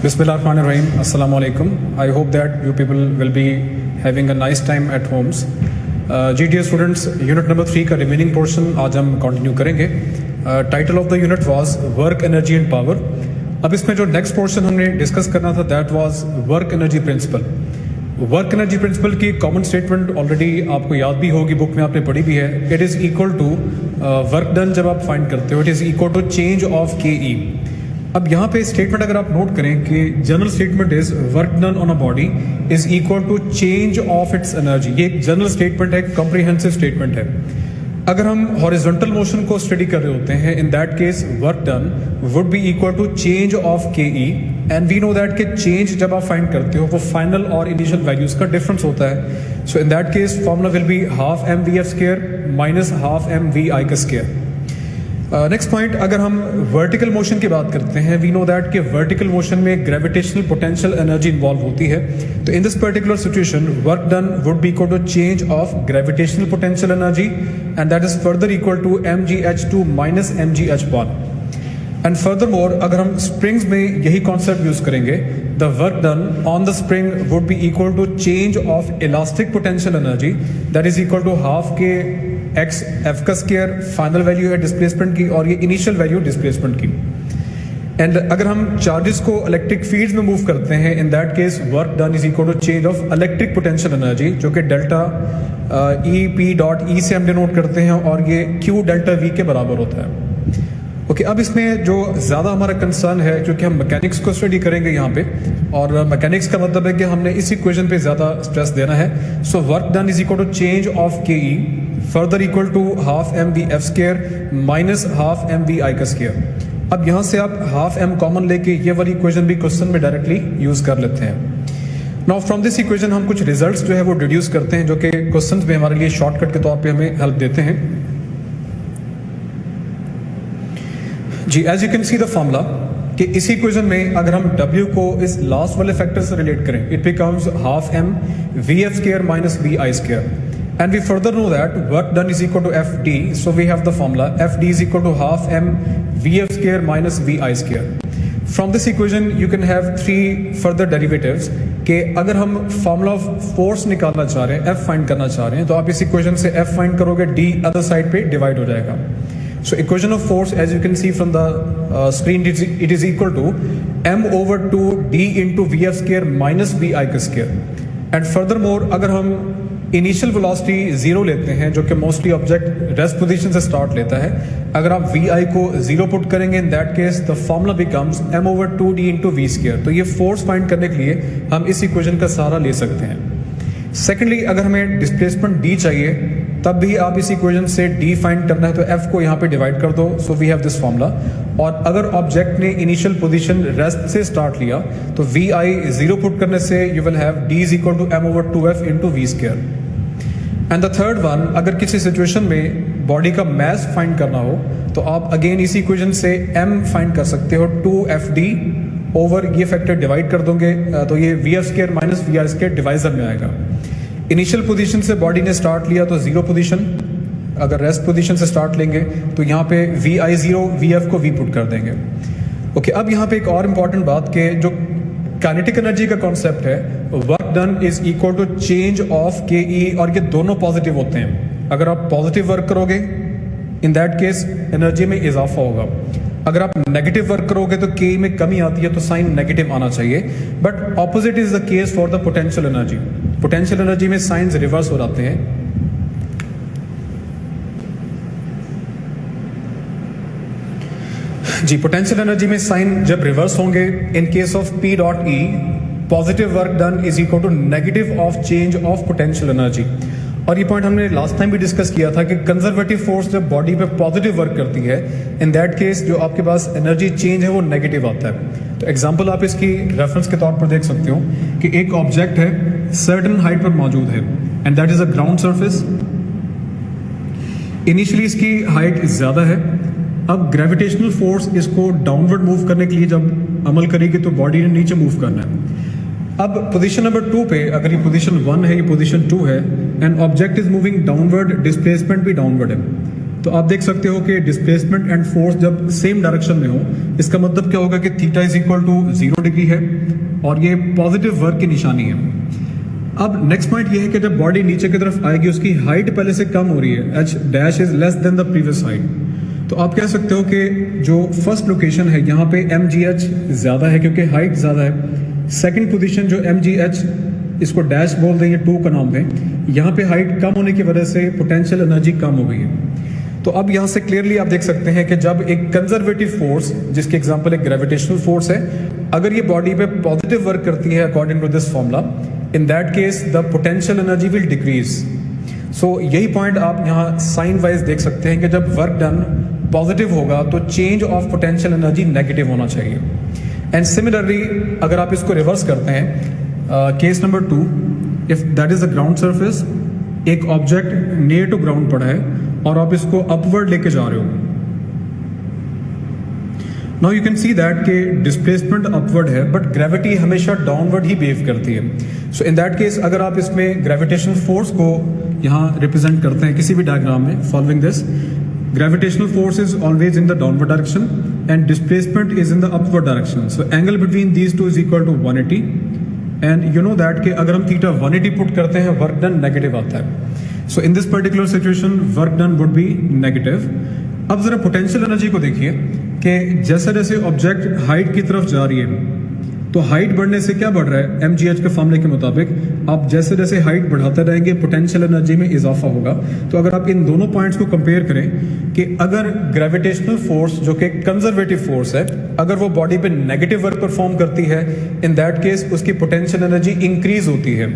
Bismillahirrahmanirrahim. Assalamu alaikum. I hope that you people will be having a nice time at homes. GTS students, unit number 3 का remaining portion आज हम continue करेंगे. Title of the unit was Work, Energy and Power. अब इसमें जो next portion हमने discuss करना था that was Work Energy Principle. Work energy principal की कॉमन स्टेटमेंट ऑलरेडी आपको याद भी होगी, बुक में आपने पढ़ी भी है. It is equal to work done जब आप फाइंड करते हो it is equal to change of K E. अब यहाँ पे स्टेटमेंट अगर आप नोट करें कि general statement is work done on a body is equal to change of its energy. ये एक जनरल स्टेटमेंट है, कॉम्प्रिहेंसिव स्टेटमेंट है. अगर हम हॉरिजॉन्टल मोशन को स्टडी कर रहे होते हैं in that case work done would be equal to change of K E. And we know that कि चेंज जब आप फाइंड करते हो वो फाइनल और इनिशियल वैल्यूज का डिफरेंस होता है. So in that case formula will be half M V F square minus half M V I का स्क्वायर. नेक्स्ट पॉइंट, अगर हम वर्टिकल मोशन की बात करते हैं वी नो दैट कि वर्टिकल मोशन में ग्रेविटेशनल पोटेंशियल एनर्जी इन्वॉल्व होती है. तो in this particular situation work done would be equal to change of gravitational potential energy and that is further equal to mgh2 minus mgh1. And further more अगर हम springs में यही concept use करेंगे the work done on the spring would be equal to change of elastic potential energy that is equal to half के x F का square. Final value है displacement की और ये इनिशियल वैल्यू डिस्प्लेसमेंट की. And अगर हम चार्जेस को इलेक्ट्रिक फील्ड्स में मूव करते हैं in that case work done is equal to change of electric potential energy जो कि delta E P dot E से हम डिनोट करते हैं और ये क्यू डेल्टा वी के बराबर होता है. ओके अब इसमें जो ज़्यादा हमारा कंसर्न है क्योंकि हम मैकेनिक्स को स्टडी करेंगे यहाँ पे और मैकेनिक्स का मतलब है कि हमने इस इक्वेशन पे ज़्यादा स्ट्रेस देना है. So work done is equal to change of K E further equal to half M V F square minus half M V I का स्क्वायर. अब यहाँ से आप हाफ एम कॉमन लेके ये वाली इक्वेशन भी क्वेश्चन में डायरेक्टली यूज कर लेते हैं. नाउ फ्रॉम दिस इक्वेशन हम कुछ रिजल्ट्स जो है वो डिड्यूस करते हैं जो कि क्वेश्चन में हमारे लिए शॉर्टकट के तौर पर हमें हेल्प देते हैं. जी as you can see the formula कि इसी इक्वेशन में अगर हम W को इस लास्ट वाले फैक्टर से रिलेट करें it becomes half M V F square minus V I square. And we further know that work done is equal to F D. So we have the formula F D is equal to half M V F square minus V I square. From this equation you can have 3 further derivatives कि अगर हम formula of force निकालना चाह रहे हैं F find करना चाह रहे हैं तो आप इस इक्वेशन से एफ फाइंड करोगे डी अदर साइड पे डिवाइड हो जाएगा. So equation of force as you can see from the screen it is equal to m over 2 d into vf square minus vi का square. And furthermore अगर हम initial velocity 0 लेते हैं जो कि मोस्टली ऑब्जेक्ट रेस्ट पोजीशन से start लेता है, अगर आप vi को 0 पुट करेंगे इन that case the formula becomes m over 2d into v square. तो ये फोर्स फाइंड करने के लिए हम इस इक्वेशन का सहारा ले सकते हैं. सेकेंडली अगर हमें डिस्प्लेसमेंट d चाहिए तब भी आप इस इक्वेशन से d फाइंड करना है तो f को यहाँ पे डिवाइड कर दो. So we have this formula. और अगर ऑब्जेक्ट ने इनिशियल पोजीशन रेस्ट से स्टार्ट लिया तो vi 0 पुट करने से you will have d is equal to m over 2f into v square. And the third one अगर किसी सिचुएशन में बॉडी का मास फाइंड करना हो तो आप अगेन इसी इक्वेशन से m फाइंड कर सकते हो 2fd ओवर ये फैक्टर डिवाइड कर दोगे तो ये V F square minus V R square divisor में आएगा. इनिशियल पोजीशन से बॉडी ने स्टार्ट लिया तो 0 पोजीशन, अगर रेस्ट पोजीशन से स्टार्ट लेंगे तो यहाँ पे वी आई 0 वी एफ को वी पुट कर देंगे. ओके अब यहाँ पे एक और इम्पॉर्टेंट बात कि जो काइनेटिक एनर्जी का कॉन्सेप्ट है work done is equal to change of K E और ये दोनों पॉजिटिव होते हैं. अगर आप पॉजिटिव वर्क करोगे इन दैट केस एनर्जी में इजाफा होगा. अगर आप नेगेटिव वर्क करोगे तो के में कमी आती है तो साइन नेगेटिव आना चाहिए. But opposite is the case for the potential energy. Potential energy में साइंस रिवर्स हो जाते हैं. जी पोटेंशियल एनर्जी में साइन जब रिवर्स होंगे in case of P dot E positive work done is equal to negative of change of potential energy. और ये पॉइंट हमने लास्ट टाइम भी डिस्कस किया था कि कंजर्वेटिव फोर्स जब बॉडी पे पॉजिटिव वर्क करती है इन दैट केस जो आपके पास एनर्जी चेंज है वो नेगेटिव आता है. तो एग्जांपल आप इसकी रेफरेंस के तौर पर देख सकते हो कि एक ऑब्जेक्ट है सर्टेन हाइट पर मौजूद है and that is a ground surface. Initially इसकी हाइट ज़्यादा है. अब ग्रेविटेशनल फोर्स इसको डाउनवर्ड मूव करने के लिए जब अमल करेगी तो बॉडी ने नीचे मूव करना है. अब पोजीशन नंबर 2 पे अगर ये पोजीशन 1 है ये पोजीशन 2 है and object is moving downward displacement भी डाउनवर्ड है तो आप देख सकते हो कि डिस्प्लेसमेंट एंड फोर्स जब सेम डायरेक्शन में हो, इसका मतलब क्या होगा कि theta is equal to 0 degree है और ये पॉजिटिव वर्क की निशानी है। अब नेक्स्ट पॉइंट ये है कि जब बॉडी नीचे की तरफ आएगी उसकी हाइट पहले से कम हो रही है, H dash is less than the previous height. तो आप कह सकते हो कि जो फर्स्ट लोकेशन है यहाँ पे mgh ज़्यादा है क्योंकि हाइट ज़्यादा है। सेकंड पोजीशन जो mgh, इसको डैश बोल देंगे, 2 का नाम दें, यहाँ पे हाइट कम होने की वजह से पोटेंशियल एनर्जी कम हो गई है। तो अब यहाँ से क्लियरली आप देख सकते हैं कि जब एक कंजर्वेटिव फोर्स, जिसकी एग्जांपल एक ग्रेविटेशनल फोर्स है, अगर ये बॉडी पे पॉजिटिव वर्क करती है according to this formula, in that case the potential energy will decrease. So यही पॉइंट आप यहाँ साइन वाइज देख सकते हैं कि जब वर्क डन पॉजिटिव होगा तो change of potential energy negative होना चाहिए। एंड सिमिलरली अगर आप इसको रिवर्स करते हैं, case number 2, if that is the ground surface, एक ऑब्जेक्ट नियर टू ग्राउंड पड़ा है और आप इसको अपवर्ड लेके जा रहे हो। Now you can see that कि डिस्प्लेसमेंट अपवर्ड है बट ग्रेविटी हमेशा डाउनवर्ड ही बिहेव करती है। सो इन दैट केस अगर आप इसमें ग्रेविटेशनल फोर्स को यहाँ रिप्रेजेंट करते हैं किसी भी डायग्राम में, following this, gravitational force is always in the downward direction and displacement is in the upward direction. So angle between these two is equal to 180 and you know that कि अगर हम theta 180 put करते हैं work done negative आता है। So in this particular situation work done would be negative. अब जरा potential energy को देखिए कि जैसे जैसे ऑब्जेक्ट हाइट की तरफ जा रही है तो हाइट बढ़ने से क्या बढ़ रहा है, mgh के फॉर्मूले के मुताबिक आप जैसे जैसे हाइट बढ़ाते रहेंगे पोटेंशियल एनर्जी में इजाफा होगा। तो अगर आप इन दोनों पॉइंट्स को कंपेयर करें कि अगर ग्रेविटेशनल फोर्स जो कि कंजर्वेटिव फोर्स है, अगर वो बॉडी पे नेगेटिव वर्क परफॉर्म करती है, इन दैट केस उसकी पोटेंशियल एनर्जी इंक्रीज होती है।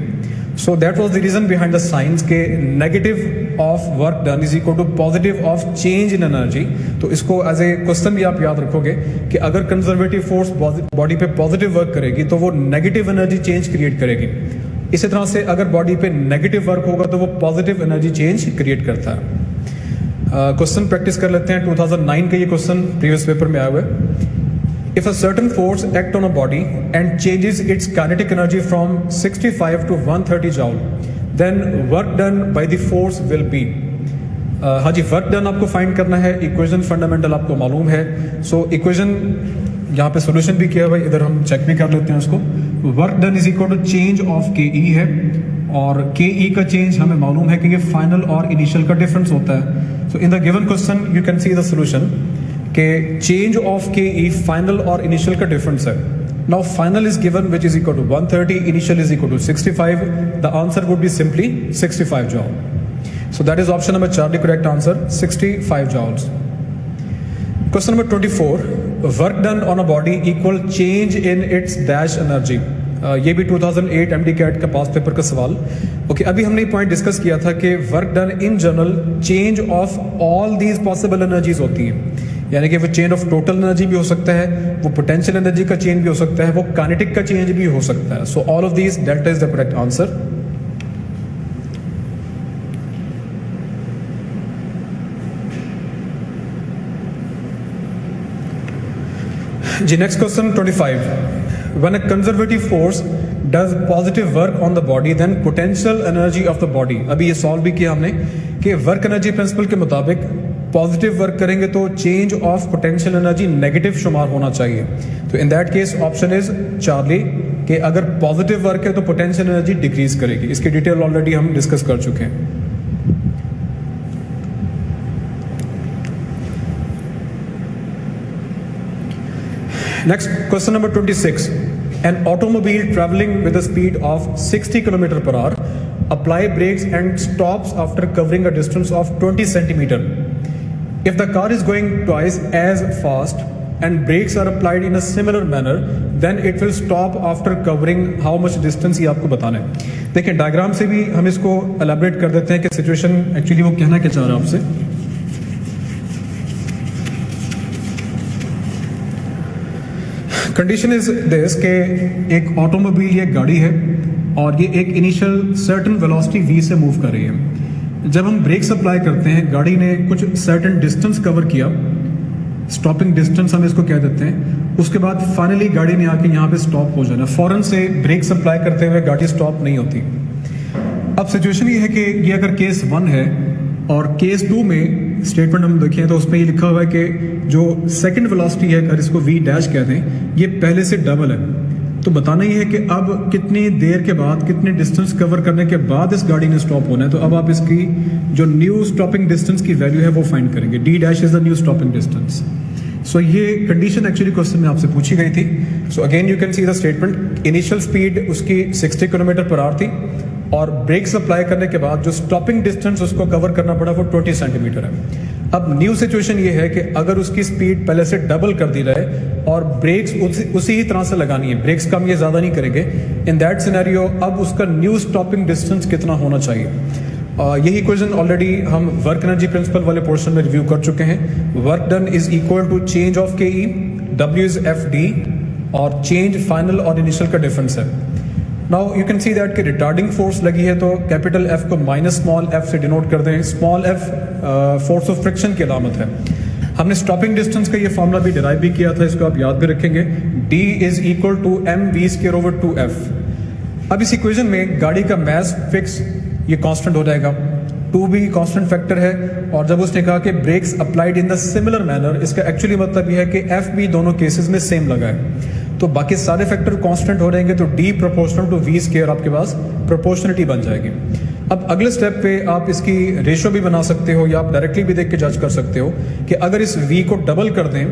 So that was the reason behind the science के negative of work done is equal to positive of change in energy. तो इसको एज ए क्वेश्चन भी आप याद रखोगे कि अगर कंजर्वेटिव फोर्स बॉडी पे पॉजिटिव वर्क करेगी तो वो नेगेटिव एनर्जी चेंज क्रिएट करेगी। इसी तरह से अगर बॉडी पे नेगेटिव वर्क होगा तो वो पॉजिटिव एनर्जी चेंज क्रिएट करता है। क्वेश्चन प्रैक्टिस कर लेते हैं। 2009 का ये क्वेश्चन प्रीवियस पेपर में आया हुआ है। If a certain force act on a body and changes its kinetic energy from 65 to 130 joule, then work done by the force will be. हाँ जी, वर्क डन आपको फाइंड करना है, इक्वेशन फंडामेंटल आपको मालूम है। सो इक्वेशन यहाँ पे solution भी किया हुआ है, इधर हम चेक भी कर लेते हैं उसको। Work done is equal to change of K E है और के ई का चेंज हमें मालूम है कि ये फाइनल और इनिशियल का डिफरेंस होता है। So in the given question you can see the solution के change of K E final और इनिशियल का डिफरेंस है। Now final is given which is equal to 130, initial is equal to 65। The answer would be simply 65 joule. So that is option number 4, the correct answer, 65 joules. Question number 24, work done on a body equal change in its dash energy. ये भी 2008 MD-CAT का पास paper का सवाल। Okay, अभी हमने point discuss किया था कि work done in general change of all these possible energies होती हैं, यानी कि वो चेंज ऑफ टोटल एनर्जी भी हो सकता है, वो पोटेंशियल एनर्जी का चेंज भी हो सकता है, वो काइनेटिक का चेंज भी हो सकता है। So all of these, delta is the correct answer. जी next question 25, when a conservative force does positive work on the body then potential energy of the body, अभी ये सॉल्व भी किया हमने कि वर्क एनर्जी प्रिंसिपल के मुताबिक positive work करेंगे तो change of potential energy negative शुमार होना चाहिए। तो in that case option is Charlie कि अगर पॉजिटिव वर्क है तो पोटेंशियल एनर्जी डिक्रीज करेगी। इसकी डिटेल ऑलरेडी हम डिस्कस कर चुके हैं। Next, question number 26. An automobile traveling with a speed of 60 km per hour apply brakes and stops after covering a distance of 20 centimeter. If the car is going twice as fast and brakes are applied in a similar manner, then it will stop after covering how much distance, ये आपको बताना है। देखिए diagram से भी हम इसको elaborate कर देते हैं कि सिचुएशन एक्चुअली वो कहना क्या चाह रहा है आपसे। कंडीशन इज दिस के एक ऑटोमोबाइल या गाड़ी है और ये एक इनिशियल सर्टेन वेलोसिटी v से मूव कर रही है। जब हम ब्रेक्स अप्लाई करते हैं, गाड़ी ने कुछ सर्टेन डिस्टेंस कवर किया, स्टॉपिंग डिस्टेंस हम इसको कह देते हैं, उसके बाद फाइनली गाड़ी ने आके यहाँ पे स्टॉप हो जाना। फौरन से ब्रेक्स अप्लाई करते हुए गाड़ी स्टॉप नहीं होती। अब सिचुएशन ये है कि ये अगर केस 1 है और केस 2 में स्टेटमेंट हम देखें तो उसमें ये लिखा हुआ है कि जो सेकंड वेलोसिटी है, अगर इसको v डैश कहते हैं, ये पहले से डबल है। तो बताना ही है कि अब कितनी देर के बाद, कितने डिस्टेंस कवर करने के बाद इस गाड़ी ने स्टॉप होना है। तो अब आप इसकी जो न्यू स्टॉपिंग डिस्टेंस की वैल्यू है वो फाइंड करेंगे। d dash is the new stopping distance. So ये कंडीशन एक्चुअली क्वेश्चन में आपसे पूछी गई थी। So again you can see the statement, initial speed उसकी 60 किलोमीटर पर आवर थी और ब्रेक्स अप्लाई करने के बाद जो स्टॉपिंग डिस्टेंस उसको कवर करना पड़ा वो 20 सेंटीमीटर है। अब न्यू सिचुएशन ये है कि अगर उसकी स्पीड पहले से डबल कर दी जाए और ब्रेक्स उसी ही तरह से लगानी है, ब्रेक्स कम ये ज़्यादा नहीं करेंगे, इन दैट सिनेरियो अब उसका न्यू स्टॉपिंग डिस्टेंस कितना होना चाहिए। यही क्वेश्चन ऑलरेडी हम वर्क एनर्जी प्रिंसिपल वाले पोर्शन में रिव्यू कर चुके हैं। Work done is equal to change of K E, W is F D और चेंज फाइनल और इनिशियल का डिफरेंस है। Now you can see that कि रिटार्डिंग फोर्स लगी है तो कैपिटल एफ को माइनस स्मॉल एफ से डिनोट कर दें। Small F force of friction की अलामत है। हमने स्टॉपिंग डिस्टेंस का ये फॉर्मूला भी डिराइव भी किया था, इसको आप याद भी रखेंगे। d is equal to M V square over 2f। अब इस इक्वेशन में गाड़ी का मास फिक्स ये कांस्टेंट हो जाएगा, 2 भी कांस्टेंट फैक्टर है। और जब उसने कहा कि brakes applied in the similar manner, इसका एक्चुअली मतलब यह है कि एफ भी दोनों केसेस में सेम लगा है। तो बाकी सारे फैक्टर कांस्टेंट हो जाएंगे तो d proportional to v square आपके पास प्रोपोर्शनलिटी बन जाएगी। अब अगले स्टेप पे आप इसकी रेशो भी बना सकते हो या आप डायरेक्टली भी देख के जज कर सकते हो कि अगर इस v को डबल कर दें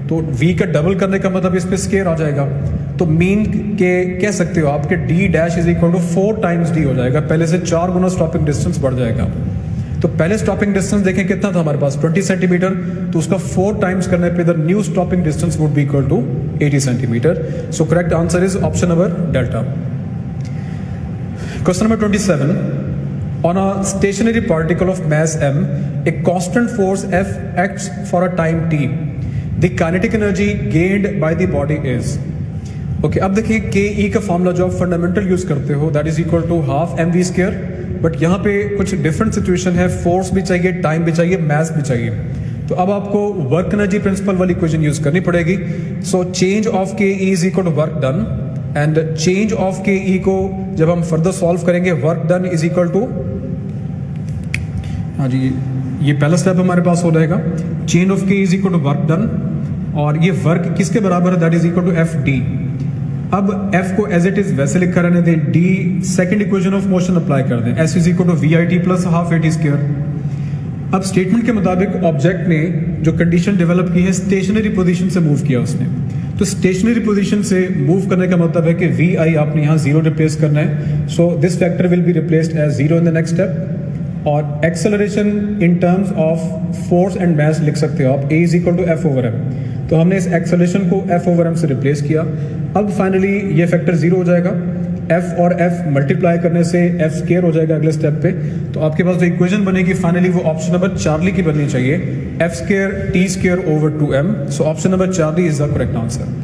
तो v का डबल करने का मतलब इस पे स्क्वायर आ जाएगा। तो मीन के कह सकते हो आपके d dash is equal to 4 times d हो जाएगा, पहले से 4 गुना स्टॉपिंग डिस्टेंस बढ़ जाएगा। तो पहले स्टॉपिंग डिस्टेंस देखें कितना था हमारे पास 20 सेंटीमीटर, तो उसका 4 टाइम्स करने पे the new stopping distance would be equal to 80 centimetre. So correct answer is option number delta. Question number 27, on a stationary particle of mass m, a constant force F acts for a time t. The kinetic energy gained by the body is. Okay, अब देखिए के ई का formula जो आप fundamental use करते हो that is equal to half M V square, but यहाँ पे कुछ डिफरेंट सिचुएशन है, फोर्स भी चाहिए, टाइम भी चाहिए, मास भी चाहिए। तो अब आपको वर्क एनर्जी प्रिंसिपल वाली इक्वेशन यूज करनी पड़ेगी। So change of K E is equal to work done, and change of K E को जब हम फर्दर सॉल्व करेंगे, work done is equal to, हाँ जी, ये पहला स्टेप हमारे पास हो जाएगा, change of K is equal to work done, और ये वर्क किसके बराबर है, that is equal to F D. अब f को एज इट इज वैसे लिखा रहने दें, d second equation of motion apply कर दें, s is equal to V I T plus half A T square. अब स्टेटमेंट के मुताबिक ऑब्जेक्ट ने जो कंडीशन डेवलप की है, स्टेशनरी पोजीशन से मूव किया उसने। तो स्टेशनरी पोजीशन से मूव करने का मतलब है कि वी आई आपने यहाँ 0 रिप्लेस करना है। So this factor will be replaced as 0 in the next step. और acceleration in terms of force and mass लिख सकते हो आप, a is equal to F over M. तो हमने इस एक्सेलरेशन को f ओवर m से रिप्लेस किया। अब फाइनली ये फैक्टर 0 हो जाएगा, f और f मल्टीप्लाई करने से f स्क्वायर हो जाएगा अगले स्टेप पे। तो आपके पास जो इक्वेशन बनेगी फाइनली वो ऑप्शन नंबर चार्ली की बननी चाहिए, f square t square over 2m। So option number Charlie is the correct answer.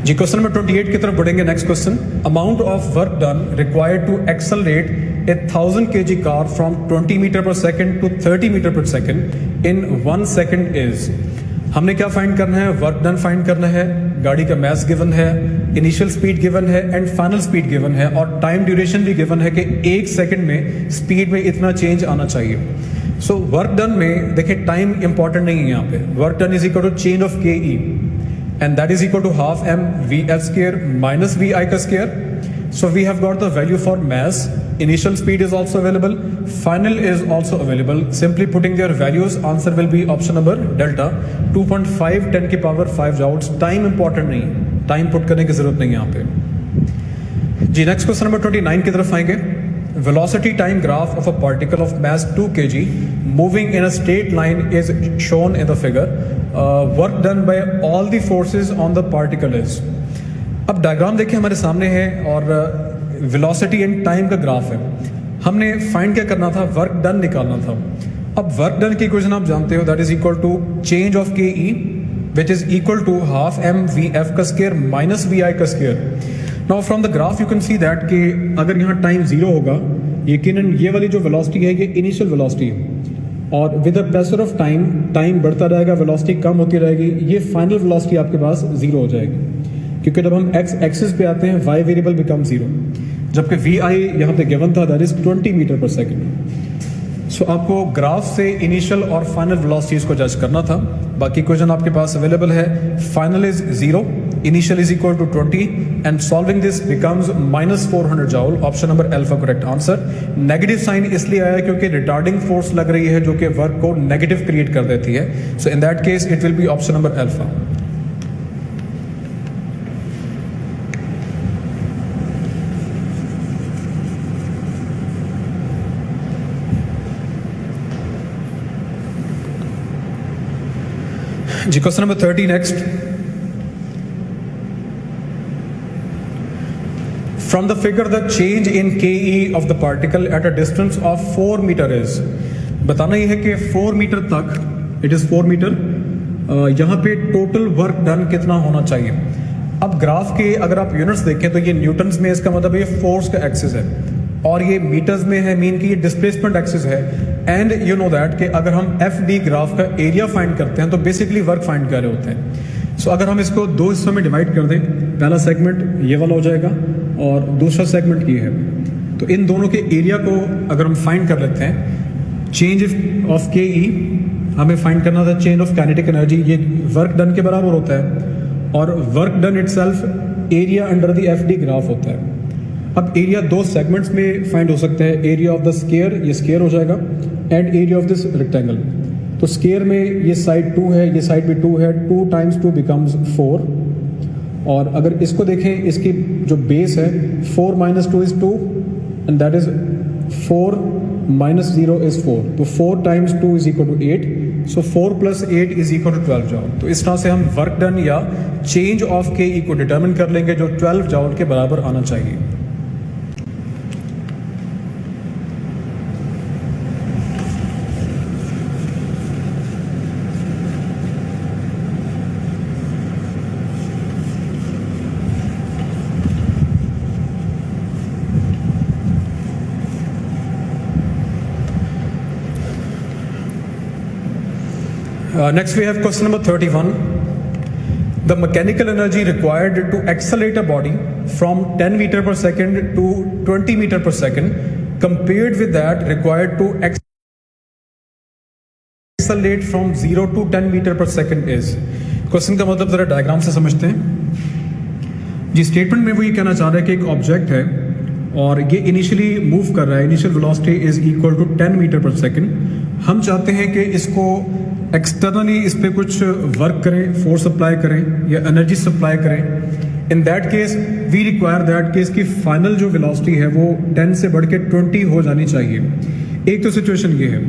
जी क्वेश्चन नंबर 28 की तरफ बढ़ेंगे। Next question, amount of work done required to accelerate a 1000 kg car from 20 metre per second to 30 metre per second in 1 second is. हमने क्या find करना है, work done find करना है, गाड़ी का मास गिवन है, इनिशियल स्पीड गिवन है एंड फाइनल स्पीड गिवन है, और टाइम ड्यूरेशन भी गिवन है कि 1 सेकंड में स्पीड में इतना चेंज आना चाहिए। सो वर्क डन में देखिए टाइम इंपॉर्टेंट नहीं है यहाँ पे, work done is equal to change of K E and that is equal to half m vf square minus vi ka square. So we have got the value for mass, initial speed is also available, final is also available. Simply putting their values, answer will be option number delta, 2.5 10 की power 5 joules. Time important नहीं, time put करने की जरूरत नहीं है यहाँ पे। जी next question number 29 की तरफ आएंगे। Velocity time graph of a particle of mass 2 kg moving in a straight line is shown in the figure. Work done by all the forces on the particle is. अब diagram देखिए हमारे सामने है और velocity and time का graph है। हमने find क्या करना था, वर्क डन निकालना था। अब वर्क डन की इक्वेशन आप जानते हो, that is equal to change of K E which is equal to half M V F का स्क्वायर माइनस वी आई का square. Now from the graph you can see that कि अगर यहाँ time 0 होगा, यकीनन ये वाली जो वेलोसिटी है ये इनिशियल वेलोसिटी है, और with the passage of time बढ़ता रहेगा, वेलोसिटी कम होती रहेगी, ये फाइनल वेलोसिटी आपके पास 0 हो जाएगी, क्योंकि जब हम एक्स एक्सिस पे आते हैं y वेरिएबल बिकम 0, जबकि vi यहाँ पे गिवन था that is 20 metre per second. सो आपको ग्राफ से इनिशियल और फाइनल वेलोसिटीज को जज करना था। बाकी क्वेश्चन आपके पास अवेलेबल है। Final is 0, initial is equal to 20 and solving this becomes -400 joule. Option number alpha correct answer. Negative sign इसलिए आया क्योंकि रिटार्डिंग फोर्स लग रही है जो कि वर्क को नेगेटिव क्रिएट कर देती है। So in that case it will be option number alpha. जी question number 30 next. From the figure the change in KE of the particle at a distance of 4 meter is। बताना ये है कि 4 metre तक, it is 4 metre, यहाँ पे total work done कितना होना चाहिए। अब ग्राफ के अगर आप यूनिट्स देखें तो ये न्यूटन्स में, इसका मतलब ये फोर्स का एक्सिस है, और ये मीटर्स में है, मीन कि ये डिस्प्लेसमेंट एक्सिस है। एंड यू नो दैट कि अगर हम एफ डी ग्राफ का एरिया फाइंड करते हैं तो बेसिकली वर्क फाइंड कर रहे होते हैं। सो अगर हम इसको दो हिस्सों में डिवाइड कर दें, पहला सेगमेंट ये वाला हो जाएगा और दूसरा सेगमेंट ये है, तो इन दोनों के एरिया को अगर हम फाइंड कर लेते हैं, चेंज ऑफ के ई हमें फाइंड करना था, चेंज ऑफ काइनेटिक एनर्जी, ये वर्क डन के बराबर होता है, और work done itself area under the F D graph होता है। अब एरिया दो सेगमेंट्स में फाइंड हो सकता है, एरिया ऑफ द स्केयर, ये स्केयर हो जाएगा, and area of this rectangle. तो स्केयर में ये साइड 2 है, ये साइड भी 2 है, 2 × 2 बिकम्स 4। और अगर इसको देखें, इसकी जो बेस है 4 - 2 is 2 and that is 4 - 0 is 4, तो 4 × 2 is equal to 8। So 4 + 8 is equal to 12 joule. तो इस तरह से हम वर्क डन या चेंज ऑफ के ई को डिटर्मिन कर लेंगे जो 12 जॉल के बराबर आना चाहिए। Next we have question number 31. The mechanical energy required to accelerate a body from 10 meter per second to 20 meter per second compared with that required to accelerate from 0 to 10 meter per second is। Question का मतलब जरा diagram से समझते हैं जी। Statement में वो ये कहना चाह रहा है कि एक ऑब्जेक्ट है और ये इनिशियली मूव कर रहा है, initial velocity is equal to 10 metre per second. हम चाहते हैं कि इसको एक्सटर्नली इस पर कुछ वर्क करें, फोर्स अप्लाई करें या एनर्जी सप्लाई करें। In that case we require that कि इसकी फाइनल जो वेलोसिटी है वो 10 से बढ़ के 20 हो जानी चाहिए। एक तो सिचुएशन ये है।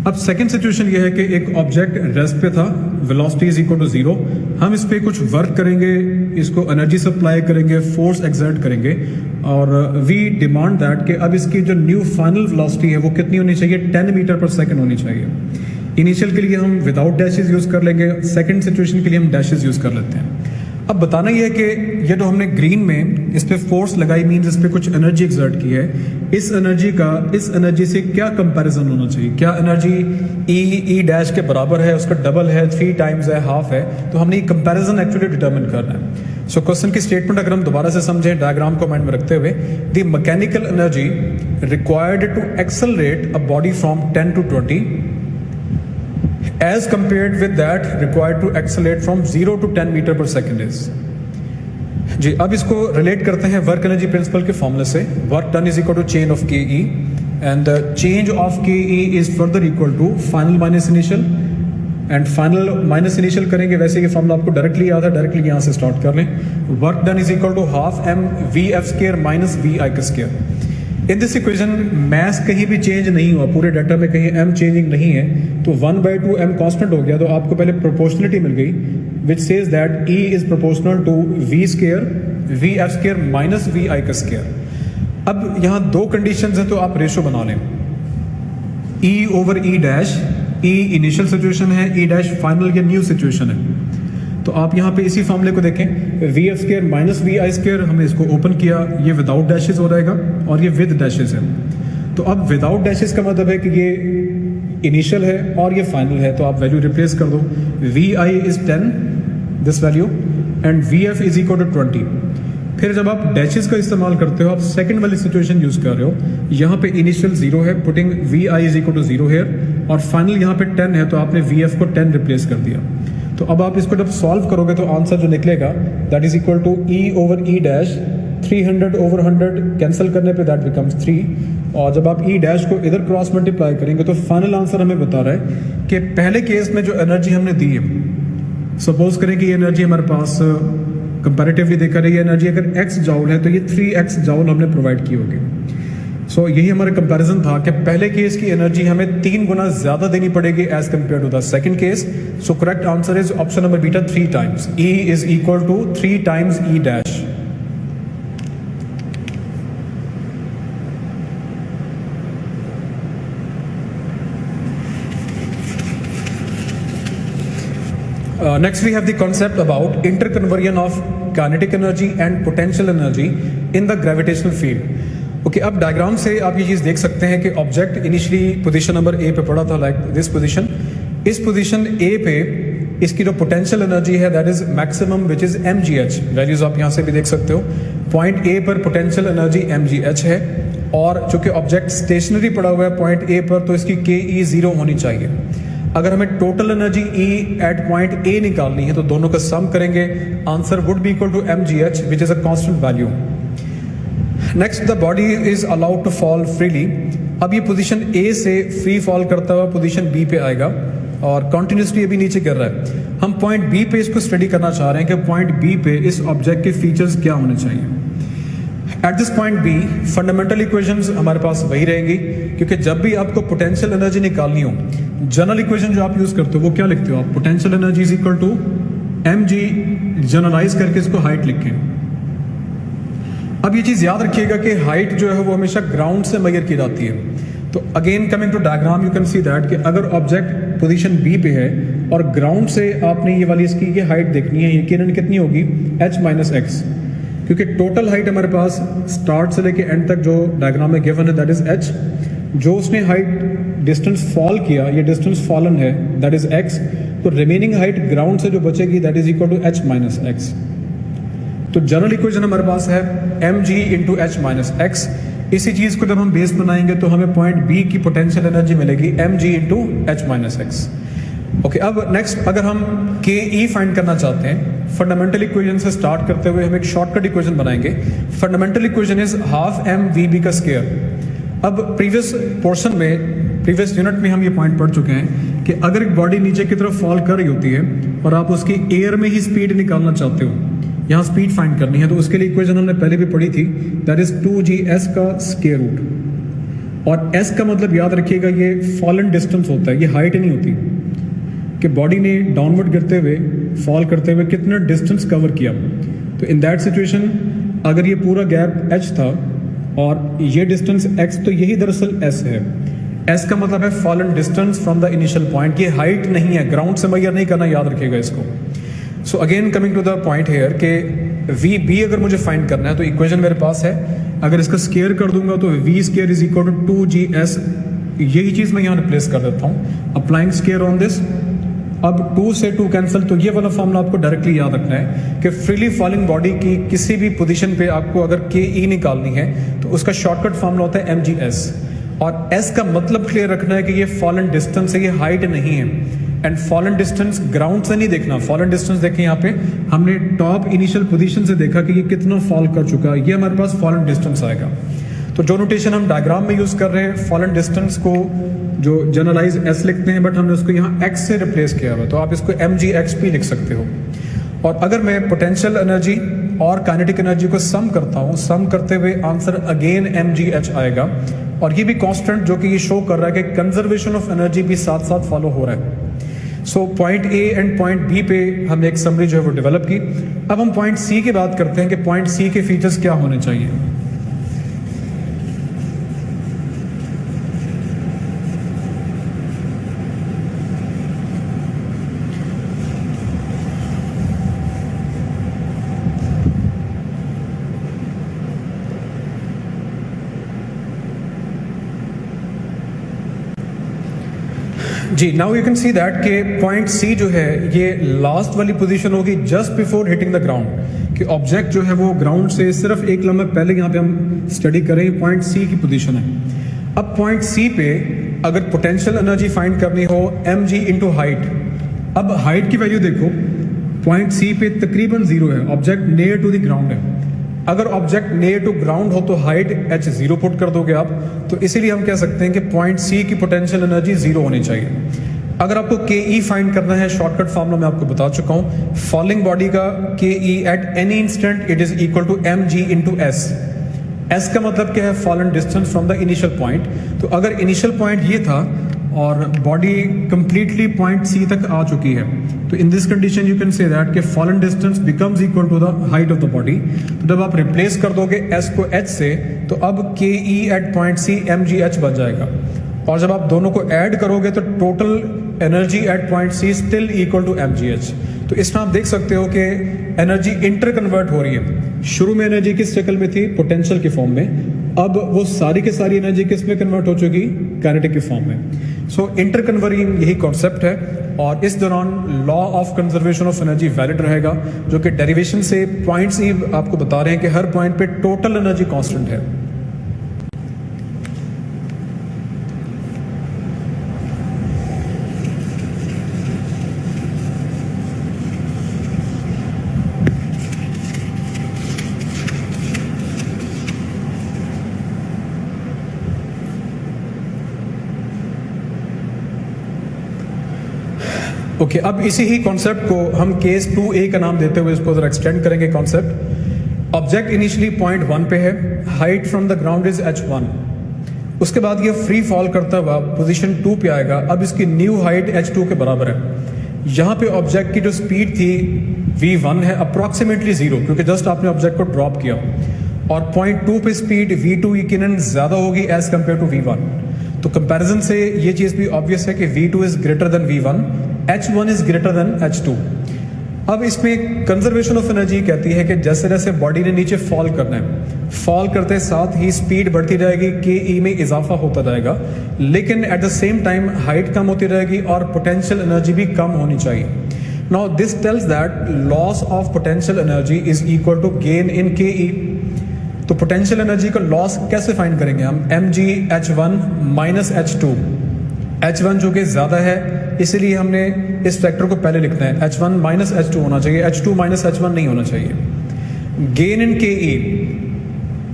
अब सेकंड सिचुएशन ये है कि एक ऑब्जेक्ट रेस्ट पे था, वेलोसिटी इज इक्वल टू 0, हम इस पर कुछ वर्क करेंगे, इसको एनर्जी सप्लाई करेंगे, फोर्स एक्सर्ट करेंगे, और वी डिमांड दैट कि अब इसकी जो न्यू फाइनल वेलोसिटी है वो कितनी होनी चाहिए, 10 मीटर पर सेकेंड होनी चाहिए। इनिशियल के लिए हम विदाउट डैशेज यूज कर लेंगे, सेकंड सिचुएशन के लिए हम डैशेज यूज कर लेते हैं। अब बताना यह है कि ये जो हमने ग्रीन में इस पे फोर्स लगाई, मींस इस पे कुछ एनर्जी एक्सर्ट की है, इस एनर्जी से क्या कंपैरिजन होना चाहिए, क्या एनर्जी ई डैश के बराबर है, उसका डबल है, 3 टाइम्स है, हाफ है, तो हमने ये कंपैरिजन एक्चुअली डिटरमिन करना है। सो क्वेश्चन की स्टेटमेंट अगर हम दोबारा से समझें डायग्राम को माइंड में रखते हुए, the mechanical energy required to accelerate a body from 10 to 20 as compared with that required to accelerate from 0 to 10 meter per second is। जी अब इसको रिलेट करते हैं वर्क एनर्जी प्रिंसिपल के फॉर्मूले से। Work done is equal to change of K E and change of K E is further equal to final minus initial, and final minus initial करेंगे, वैसे ये फॉर्मूला आपको डायरेक्टली याद है, डायरेक्टली यहाँ से स्टार्ट कर लें। Work done is equal to half M V F square minus V I का square. In this equation math कहीं भी चेंज नहीं हुआ, पूरे डाटा में कहीं m चेंजिंग नहीं है, तो 1/2 m कांस्टेंट हो गया, तो आपको पहले प्रोपोर्शनलिटी मिल गई which says that E is proportional to v square V F square minus V I का स्क्वायर। अब यहाँ दो कंडीशंस हैं, तो आप रेशो बना लें, E/E dash, E initial situation है, E डैश फाइनल या न्यू सिचुएशन है। तो आप यहाँ पे इसी फॉर्मूले को देखें, V F square minus V I square, हमने इसको ओपन किया, ये विदाउट डैशेज हो जाएगा और ये विद डैशेज है। तो अब विदाउट डैशेज का मतलब है कि ये इनिशियल है और ये फाइनल है, तो आप वैल्यू रिप्लेस कर दो। V I is 10 this value and V F is equal to 20। फिर जब आप डैशेज का इस्तेमाल करते हो, आप सेकंड वाली सिचुएशन यूज कर रहे हो, यहाँ पे इनिशियल 0 है, putting V I is equal to 0 here, और फाइनल यहाँ पे 10 है, तो आपने वी एफ को 10 रिप्लेस कर दिया। तो अब आप इसको जब सॉल्व करोगे तो आंसर जो निकलेगा that is equal to E over E dash, 300 over 100 cancel करने पे दैट बिकम्स 3, और जब आप ई डैश को इधर क्रॉस मल्टीप्लाई करेंगे तो फाइनल आंसर हमें बता रहा है कि पहले केस में जो एनर्जी हमने दी है, सपोज करें कि ये एनर्जी हमारे पास कंपैरेटिवली देखा रही है, एनर्जी अगर x जाउल है तो ये 3x जाउल हमने प्रोवाइड की होगी। सो यही हमारा कंपैरिजन था कि पहले केस की एनर्जी हमें 3 गुना ज्यादा देनी पड़ेगी as compare to the second case. So correct answer is option number beta 3 times, E is equal to 3 times E dash. Next we have the concept about interconversion of kinetic energy and potential energy in the gravitational field. Okay, अब diagram से आप ये चीज़ देख सकते हैं कि object initially position number A पे पड़ा था, लाइक दिस पोजीशन। इस पोजीशन ए पे इसकी जो पोटेंशियल एनर्जी है that is maximum which is mgh, values आप यहाँ से भी देख सकते हो। पॉइंट ए पर पोटेंशियल एनर्जी mgh है, और चूंकि ऑब्जेक्ट स्टेशनरी पड़ा हुआ है पॉइंट ए पर, तो इसकी ke 0 होनी चाहिए। अगर हमें total energy E at point A निकालनी है तो दोनों का सम करेंगे, answer would be equal to mgh which is a constant value. Next, the body is allowed to fall freely. अब ये पोजीशन ए से फ्री फॉल करता हुआ पोजीशन बी पे आएगा और कंटिन्यूसली अभी नीचे कर रहा है। हम पॉइंट बी पे इसको स्टडी करना चाह रहे हैं कि पॉइंट बी पे इस ऑब्जेक्ट के फीचर्स क्या होने चाहिए। At this point B fundamental equations हमारे पास वही रहेंगी, क्योंकि जब भी आपको पोटेंशियल एनर्जी निकालनी हो, जनरल इक्वेशन जो आप यूज करते हो वो क्या लिखते हो आप, potential energy is equal to mg, generalise करके इसको हाइट लिखें। अब ये चीज याद रखिएगा कि हाइट जो है वो हमेशा ग्राउंड से मेजर की जाती है। तो again coming to diagram you can see that कि अगर ऑब्जेक्ट पोजीशन बी पे है और ग्राउंड से आपने ये वाली इसकी ये हाइट देखनी है, यकीनन कितनी होगी h माइनस एक्स, क्योंकि टोटल हाइट हमारे पास स्टार्ट से लेके एंड तक जो डायग्राम में गिवन है दैट इज h। जो उसने हाइट डिस्टेंस फॉल किया, ये डिस्टेंस फॉलन है दैट इज x, तो रिमेनिंग हाइट ग्राउंड से जो बचेगी that is equal to h minus X. तो जनरल इक्वेशन हमारे पास है mg into H minus X. इसी चीज को जब हम बेस बनाएंगे तो हमें पॉइंट बी की पोटेंशियल एनर्जी मिलेगी mg into H minus X. Okay, अब नेक्स्ट अगर हम के ई फाइंड करना चाहते हैं, फंडामेंटल इक्वेशन से स्टार्ट करते हुए हम एक शॉर्टकट इक्वेशन बनाएंगे। Fundamental equation is half M V B का स्क्वायर। अब प्रीवियस पोर्शन में, प्रीवियस यूनिट में हम ये पॉइंट पढ़ चुके हैं कि अगर एक बॉडी नीचे की तरफ फॉल कर रही होती है और आप उसकी एयर में ही स्पीड निकालना चाहते हो, यहाँ स्पीड फाइंड करनी है, तो उसके लिए इक्वेशन हमने पहले भी पढ़ी थी, दैट इज 2gs का स्क्वायर रूट। और s का मतलब याद रखिएगा ये फॉलन डिस्टेंस होता है, ये हाइट नहीं होती कि बॉडी ने डाउनवर्ड गिरते हुए फॉल करते हुए कितना डिस्टेंस कवर किया। तो इन दैट सिचुएशन अगर ये पूरा गैप h था और ये डिस्टेंस x, तो यही दरअसल s है। s का मतलब है fallen distance from the initial point, ये हाइट नहीं है, ग्राउंड से मेजर नहीं करना, याद रखिएगा इसको। So again coming to the point here कि वी बी अगर मुझे फाइंड करना है तो इक्वेशन मेरे पास है, अगर इसका स्क्वायर कर दूंगा तो V square is equal to 2gs, यही चीज मैं यहाँ रिप्लेस कर देता हूँ अप्लाइंग स्क्वायर ऑन दिस। अब 2 से 2 कैंसिल, तो ये वाला फॉर्मूला आपको डायरेक्टली याद रखना है कि फ्रीली फॉलिंग बॉडी की किसी भी पोजीशन पे आपको अगर के ई निकालनी है तो उसका शॉर्टकट फॉर्मूला होता है mgs, और s का मतलब क्लियर रखना है कि ये फॉलन डिस्टेंस है, ये हाइट नहीं है। एंड फॉलन डिस्टेंस ग्राउंड से नहीं देखना, फॉलन डिस्टेंस देखें यहाँ पे हमने टॉप इनिशियल पोजीशन से देखा कि ये कितना फॉल कर चुका है, ये हमारे पास फॉलन डिस्टेंस आएगा। तो जो नोटेशन हम डायग्राम में यूज कर रहे हैं, फॉलन डिस्टेंस को जो जनरलाइज s लिखते हैं, बट हमने उसको यहाँ x से रिप्लेस किया हुआ, तो आप इसको mgxp लिख सकते हो। और अगर मैं पोटेंशियल एनर्जी और काइनेटिक एनर्जी को सम करता हूँ, सम करते हुए आंसर अगेन mgh आएगा, और ये भी कांस्टेंट जो कि ये शो कर रहा है कि कंजर्वेशन ऑफ एनर्जी भी साथ साथ फॉलो हो रहा है। So point A and point B पे हमने एक समरी जो है वो डेवलप की। अब हम पॉइंट सी की बात करते हैं कि पॉइंट सी के फीचर्स क्या होने चाहिए। जी, now you can see that कि पॉइंट सी जो है ये लास्ट वाली पोजीशन होगी just before hitting the ground, कि ऑब्जेक्ट जो है वो ग्राउंड से सिर्फ एक लम्हा पहले यहाँ पे हम स्टडी करें, पॉइंट सी की पोजीशन है। अब पॉइंट सी पे अगर पोटेंशियल एनर्जी फाइंड करनी हो एम जी इंटू हाइट, अब हाइट की वैल्यू देखो, पॉइंट सी पे तकरीबन 0 है, object near to the ground है। अगर ऑब्जेक्ट नियर टू ग्राउंड हो तो हाइट h 0 पुट कर दोगे आप, तो इसीलिए हम कह सकते हैं कि पॉइंट सी की पोटेंशियल एनर्जी 0 होनी चाहिए। अगर आपको के ई फाइंड करना है, शॉर्टकट फार्मूला मैं आपको बता चुका हूं, फॉलिंग बॉडी का K E at any instant it is equal to M G into S. S का मतलब क्या है? Fallen distance from the initial point. तो अगर इनिशियल पॉइंट ये था और बॉडी कंप्लीटली पॉइंट सी तक आ चुकी है, तो in this condition you can say that कि fallen distance becomes equal to the height of the body. तो जब आप रिप्लेस कर दोगे एस को एच से, तो अब K E at point C M G H बन जाएगा, और जब आप दोनों को ऐड करोगे तो total energy at point C still equal to M G H. तो इसमें आप देख सकते हो कि एनर्जी इंटर कन्वर्ट हो रही है। शुरू में एनर्जी किस शक्ल में थी? पोटेंशियल के फॉर्म में। अब वो सारी की सारी एनर्जी किस में कन्वर्ट हो चुकी? काइनेटिक के फॉर्म में। सो इंटर कन्वर्टिंग यही कॉन्सेप्ट है, और इस दौरान law of conservation of energy valid रहेगा, जो कि डेरिवेशन से पॉइंट्स ही आपको बता रहे हैं कि हर पॉइंट पे टोटल एनर्जी कांस्टेंट है। ओके, अब इसी ही कॉन्सेप्ट को हम केस 2A का नाम देते हुए इसको जरा एक्सटेंड करेंगे कॉन्सेप्ट। ऑब्जेक्ट इनिशियली पॉइंट 1 पे है, height from the ground is h1। उसके बाद ये फ्री फॉल करता हुआ पोजीशन 2 पे आएगा। अब इसकी न्यू हाइट h2 के बराबर है। यहाँ पे ऑब्जेक्ट की जो स्पीड थी v1 है अप्रॉक्सीमेटली 0, क्योंकि जस्ट आपने ऑब्जेक्ट को ड्रॉप किया, और पॉइंट 2 पे स्पीड v2 यकीनन ज्यादा होगी एज कम्पेयर टू v1। तो कंपैरिजन से ये चीज भी ऑब्वियस है कि v2 is greater than v1, h1 is greater than h2। अब इसमें कंजर्वेशन ऑफ एनर्जी कहती है कि जैसे जैसे बॉडी ने नीचे फॉल करना है, फॉल करते साथ ही स्पीड बढ़ती जाएगी, के ई में इजाफा होता जाएगा, लेकिन at the same time height कम होती रहेगी और पोटेंशियल एनर्जी भी कम होनी चाहिए। Now this tells that loss of potential energy is equal to gain in K E. तो पोटेंशियल एनर्जी का लॉस कैसे फाइंड करेंगे हम? M G H one minus h2। h1 जो कि ज्यादा है, इसीलिए हमने इस फैक्टर को पहले लिखना है, h1 माइनस h2 होना चाहिए, h2 माइनस h1 नहीं होना चाहिए। गेन इन के ई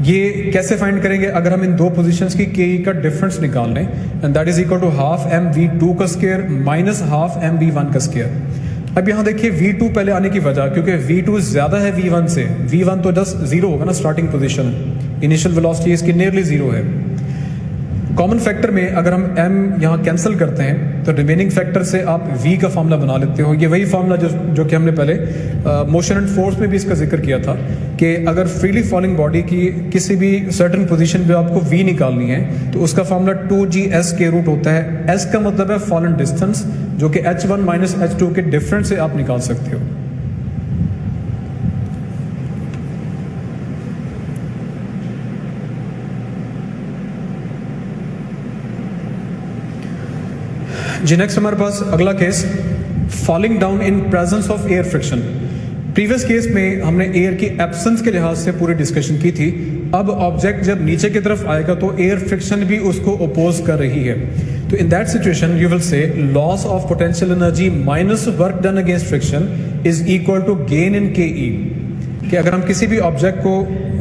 ये कैसे फाइंड करेंगे? अगर हम इन दो पोजीशंस की के ई का डिफरेंस निकाल लें, and that is equal to half M V two का square minus half M V one का स्क्वायर। अब यहाँ देखिए v2 पहले आने की वजह, क्योंकि v2 ज्यादा है v1 से। v1 तो जस्ट 0 होगा ना, स्टार्टिंग पोजीशन, इनिशियल वेलोसिटी इसकी नियरली 0 है। कॉमन फैक्टर में अगर हम m यहाँ कैंसिल करते हैं तो रिमेनिंग फैक्टर से आप v का फॉर्मूला बना लेते हो। ये वही फॉर्मूला जो कि हमने पहले मोशन एंड फोर्स में भी इसका जिक्र किया था, कि अगर फ्रीली फॉलिंग बॉडी की किसी भी सर्टेन पोजीशन पे आपको v निकालनी है तो उसका फॉर्मूला 2gs के रूट होता है। s का मतलब है फॉलन डिस्टेंस, जो कि h1 माइनस h2 के डिफरेंस से आप निकाल सकते हो। जी नेक्स्ट हमारे पास अगला case, falling down in presence of air friction. Previous case में हमने एयर की एब्सेंस के लिहाज से पूरी डिस्कशन की थी। अब ऑब्जेक्ट जब नीचे की तरफ आएगा तो एयर फ्रिक्शन भी उसको अपोज कर रही है। तो in that situation you will say loss of potential energy minus work done against friction is equal to gain in K E. कि अगर हम किसी भी ऑब्जेक्ट को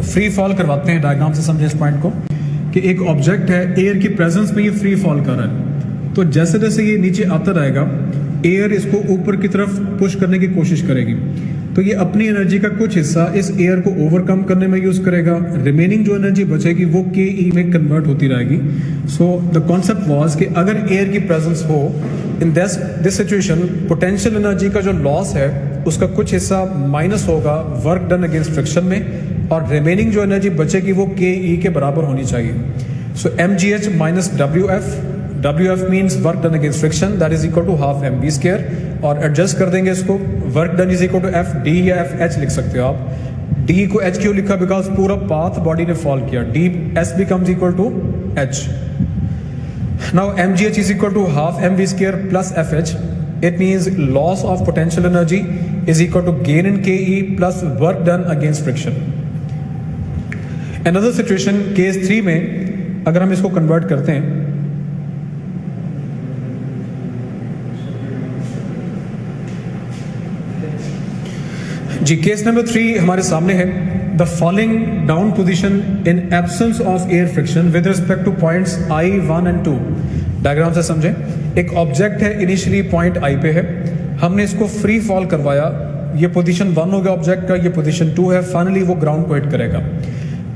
फ्री फॉल करवाते हैं, डायग्राम से समझे इस पॉइंट को, कि एक ऑब्जेक्ट है, एयर की प्रेजेंस में ये फ्री फॉल कर रहा है, तो जैसे जैसे ये नीचे आता रहेगा एयर इसको ऊपर की तरफ पुश करने की कोशिश करेगी। तो ये अपनी एनर्जी का कुछ हिस्सा इस एयर को ओवरकम करने में यूज करेगा, रिमेनिंग जो एनर्जी बचेगी वो के ई में कन्वर्ट होती रहेगी। सो द कॉन्सेप्ट वाज कि अगर एयर की प्रेजेंस हो in this situation, potential energy का जो लॉस है उसका कुछ हिस्सा माइनस होगा वर्क डन अगेंस्ट फ्रिक्शन में, और रिमेनिंग जो एनर्जी बचेगी वो के ई के बराबर होनी चाहिए। So M G H minus W F, WF means work done against friction, that is equal to half mv square, और एडजस्ट कर देंगे इसको, work done is equal to F D या एफ एच लिख सकते हो आप। डी को एच क्यों लिखा? बिकॉज पूरा पाथ बॉडी ने फॉल किया, D S becomes equal to H. Now mgh is equal to half mv square plus fh. It means loss of potential energy is equal to gain in Ke plus work done against friction. Another situation case 3 में अगर हम इसको convert करते हैं, जी case number 3 हमारे सामने है. The following down position in absence of air friction with respect two points I, 1 and 2. Diagram से समझें. एक ऑब्जेक्ट है, इनिशियली पॉइंट I पे है, हमने इसको फ्री फॉल करवाया. ये पोजीशन 1 हो गया ऑब्जेक्ट का, ये पोजीशन 2 है. फाइनली वो ग्राउंड को हिट करेगा.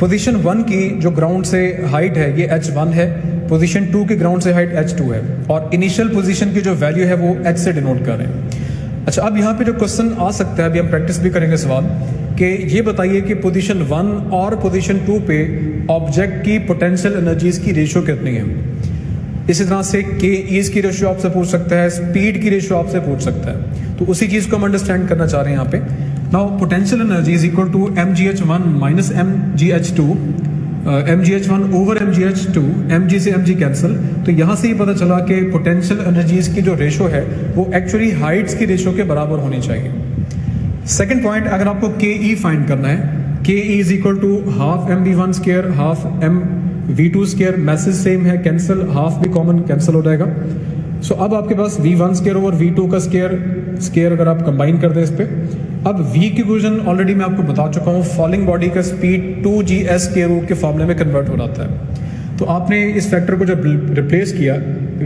पोजीशन 1 की जो ग्राउंड से हाइट है ये h1 है, पोजीशन 2 की ग्राउंड से हाइट h2 है, और इनिशियल पोजीशन की जो वैल्यू है वो h से डिनोट कर रहे हैं. अच्छा, अब यहाँ पे जो क्वेश्चन आ सकता है, अभी हम प्रैक्टिस भी करेंगे सवाल, कि ये बताइए कि पोजीशन 1 और पोजीशन 2 पे ऑब्जेक्ट की पोटेंशियल एनर्जीज की रेशियो कितनी है. इसी तरह से के ईज की रेशियो आपसे पूछ सकता है, स्पीड की रेशियो आपसे पूछ सकता है. तो उसी चीज़ को हम अंडरस्टैंड करना चाह रहे हैं यहाँ पे. Now potential energy is equal to mgh1 minus mgh2, mgh1 over mgh2, mg से mg कैंसिल. तो यहाँ से ही पता चला कि पोटेंशियल एनर्जीज की जो रेशो है वो एक्चुअली हाइट्स की रेशो के बराबर होनी चाहिए. सेकेंड पॉइंट, अगर आपको के ई फाइंड करना है, K E is equal to half mv1 square half mv2 square. Masses same है, कैंसिल, हाफ भी कॉमन कैंसिल हो जाएगा. सो अब आपके पास v1 स्क्वायर ओवर v2 का स्क्वायर अगर आप कंबाइन कर दें इस पे, अब v की इक्वेशन ऑलरेडी मैं आपको बता चुका हूँ, फॉलिंग बॉडी का स्पीड 2gs स्क्वायर रूट के फॉर्मूले में कन्वर्ट हो जाता है. तो आपने इस फैक्टर को जब रिप्लेस किया,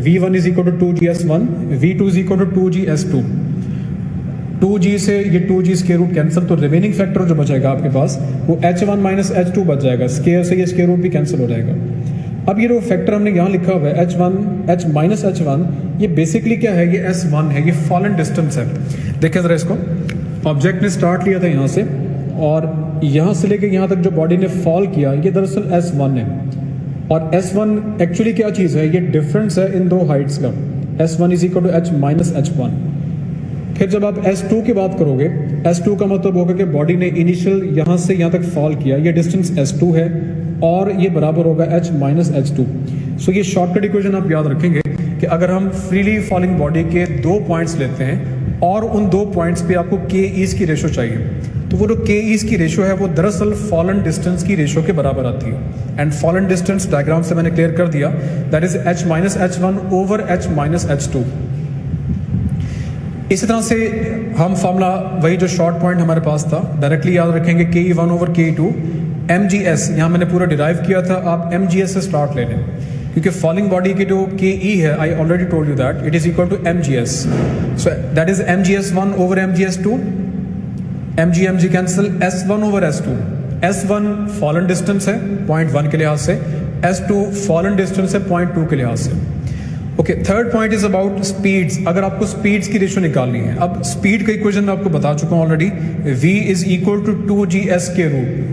v1 is equal to 2gs1, v2 is equal to 2gs2, 2g से ये 2g स्क्वायर रूट कैंसिल, तो रिमेनिंग फैक्टर जो बचेगा आपके पास वो h1 माइनस h2 बच जाएगा. स्क्वायर से ये स्क्वायर रूट भी कैंसिल हो जाएगा. अब ये जो फैक्टर हमने यहाँ लिखा हुआ है h माइनस h1, ये बेसिकली क्या है, ये s1 है, ये फॉलन डिस्टेंस है. देखें जरा इसको, ऑब्जेक्ट ने स्टार्ट लिया था यहाँ से और यहाँ से लेके यहाँ तक जो बॉडी ने फॉल किया, ये दरअसल s1 है. और s1 एक्चुअली क्या चीज़ है, ये डिफरेंस है इन दो हाइट्स का. s1 is equal to h minus h1. फिर जब आप s2 की बात करोगे, s2 का मतलब होगा कि बॉडी ने इनिशियल यहाँ से यहाँ तक फॉल किया, ये डिस्टेंस s2 है और ये बराबर होगा h माइनस h2. सो ये शॉर्टकट इक्वेशन आप याद रखेंगे कि अगर हम फ्रीली फॉलिंग बॉडी के 2 पॉइंट्स लेते हैं और उन 2 पॉइंट्स पे आपको के ईज की रेशो चाहिए, तो वो जो के ईज की रेशो है वो दरअसल फॉलन डिस्टेंस की रेशो के बराबर आती है. एंड फॉलन डिस्टेंस डायग्राम से मैंने क्लियर कर दिया, that is h minus h1 over h माइनस h2. इसी तरह से हम फॉर्मूला, वही जो शॉर्ट पॉइंट हमारे पास था, डायरेक्टली याद रखेंगे ke1 ओवर ke2, mgs यहाँ मैंने पूरा डिराइव किया था, आप mgs से स्टार्ट ले लें, क्योंकि फॉलिंग बॉडी की जो ke है, I already told you that it is equal to mgs. So that is mgs1 over mgs2, mg cancel, s1 over s2. s1 fallen distance है 0.1 के लिहाज से, s2 फॉलन डिस्टेंस है 0.2 के लिहाज से. Okay, third point is about speeds. अगर आपको स्पीड्स की रेशो निकालनी है, अब स्पीड का इक्वेशन मैं आपको बता चुका हूँ already, v is equal to 2gs के रूट.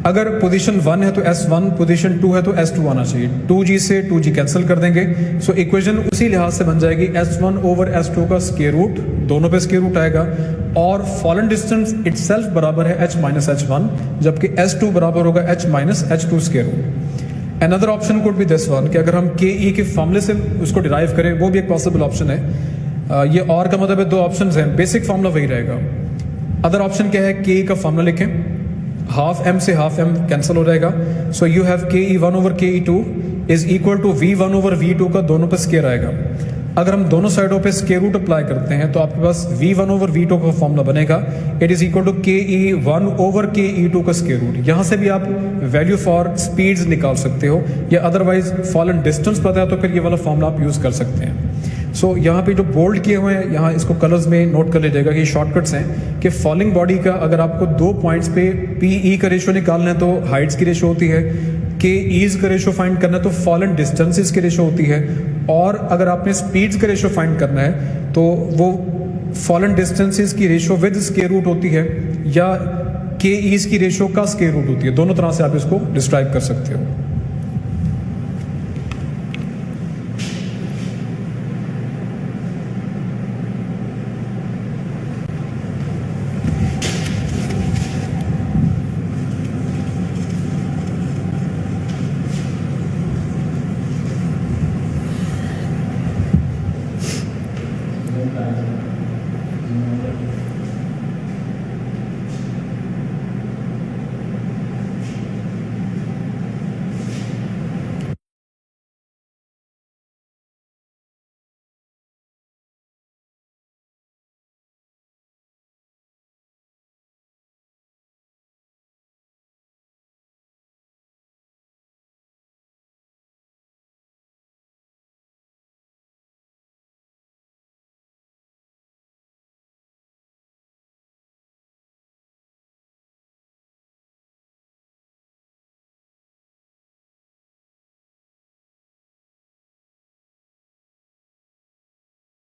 अगर पोजीशन 1 है तो s1, पोजीशन 2 है तो s2 आना चाहिए. 2g से 2g कैंसिल कर देंगे, सो इक्वेशन उसी लिहाज से बन जाएगी s1 ओवर s2 का स्क्वायर रूट, दोनों पे स्क्वायर रूट आएगा, और फॉलन डिस्टेंस इटसेल्फ बराबर है h माइनस h1, जबकि s2 बराबर होगा h माइनस h2 square root. Another option could be this one, कि अगर हम के ई के फॉर्मूले से उसको डिराइव करें, वो भी एक पॉसिबल ऑप्शन है. ये और का मतलब है 2 ऑप्शन हैं, बेसिक फॉर्मूला वही रहेगा. अदर ऑप्शन क्या है, के ई का फॉर्मूला लिखें, हाफ m से हाफ m कैंसिल हो जाएगा, so you have ke1 over ke2 is equal to v1 over v2 का दोनों पे स्क्वायर आएगा. अगर हम दोनों साइडों पे स्क्वायर रूट अप्लाई करते हैं तो आपके पास v1 ओवर v2 का फॉर्मूला बनेगा, it is equal to ke1 over ke2 का स्क्वायर रूट. यहाँ से भी आप वैल्यू फॉर स्पीड्स निकाल सकते हो, या अदरवाइज फॉलन डिस्टेंस पता है तो फिर ये वाला फॉर्मूला आप यूज़ कर सकते हैं. सो यहाँ पे जो बोल्ड किए हुए हैं, यहाँ इसको कलर्स में नोट कर लीजिएगा कि शॉर्टकट्स हैं कि फॉलिंग बॉडी का अगर आपको 2 पॉइंट्स पे पी ई का रेशो निकालना है तो हाइट्स की रेशो होती है, के ईज का रेशो फाइंड करना है तो फॉलन डिस्टेंसेस की रेशो होती है, और अगर आपने स्पीड्स का रेशो फाइंड करना है तो वो फॉलन डिस्टेंसेस की रेशो विद स्क्वायर रूट होती है, या के ईज की रेशो का स्क्वायर रूट होती है. दोनों तरह से आप इसको डिस्क्राइब कर सकते हो.